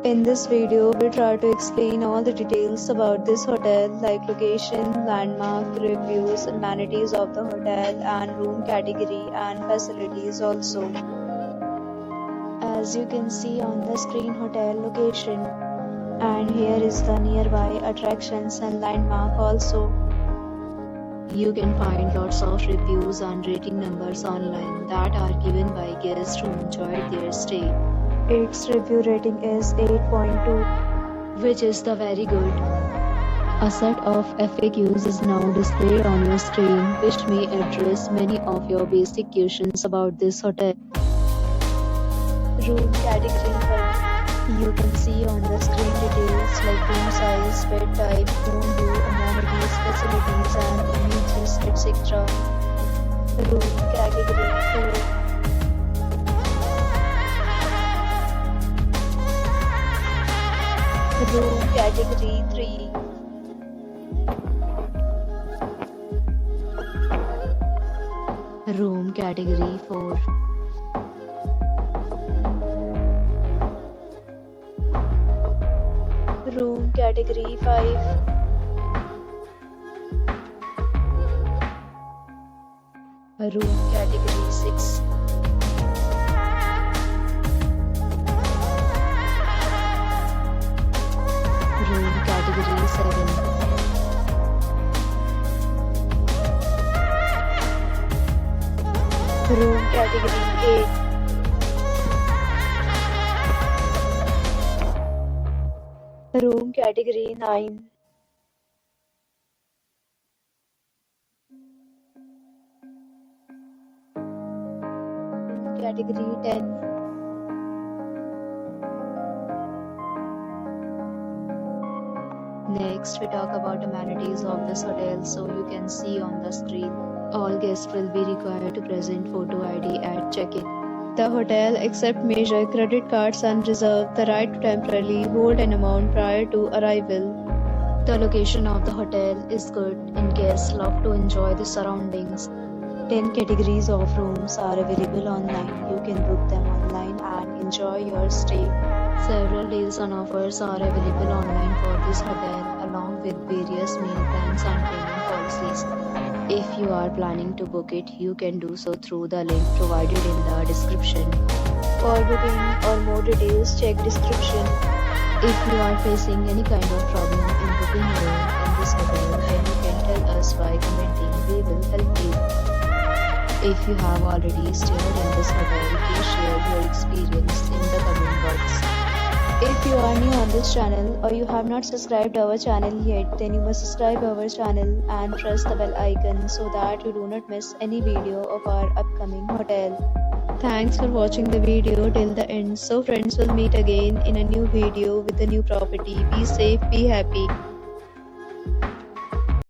In this video, we try to explain all the details about this hotel like location, landmark, reviews, amenities of the hotel and room category and facilities also. As you can see on the screen, hotel location, and here is the nearby attractions and landmark also. You can find lots of reviews and rating numbers online that are given by guests who enjoyed their stay. Its review rating is 8.2, which is the very good. A set of FAQs is now displayed on your screen, which may address many of your basic questions about this hotel. Room category 1. You can see on the screen details like room size, bed type, room view, amenities, facilities and amenities, etc. Room category 2. Room category 3. Room category 4. Room category 5. Room category 6. Room category 7. Room category 8. Room category 9. Room category 10. Next, we talk about amenities of this hotel. So you can see on the screen, all guests will be required to present photo ID at check-in. The hotel accepts major credit cards and reserves the right to temporarily hold an amount prior to arrival. The location of the hotel is good and guests love to enjoy the surroundings. 10 categories of rooms are available online. You can book them online and enjoy your stay. Several deals and offers are available online for this hotel, along with various meal plans and payment policies. If you are planning to book it, you can do so through the link provided in the description. For booking or more details, check description. If you are facing any kind of problem in booking a room in this hotel, then you can tell us by commenting. We will help you. If you have already stayed in this hotel, please share your experience in the comment box. If you are new on this channel or you have not subscribed our channel yet, then you must subscribe our channel and press the bell icon so that you do not miss any video of our upcoming hotel. Thanks for watching the video till the end. So friends, will meet again in a new video with a new property. Be safe, be happy.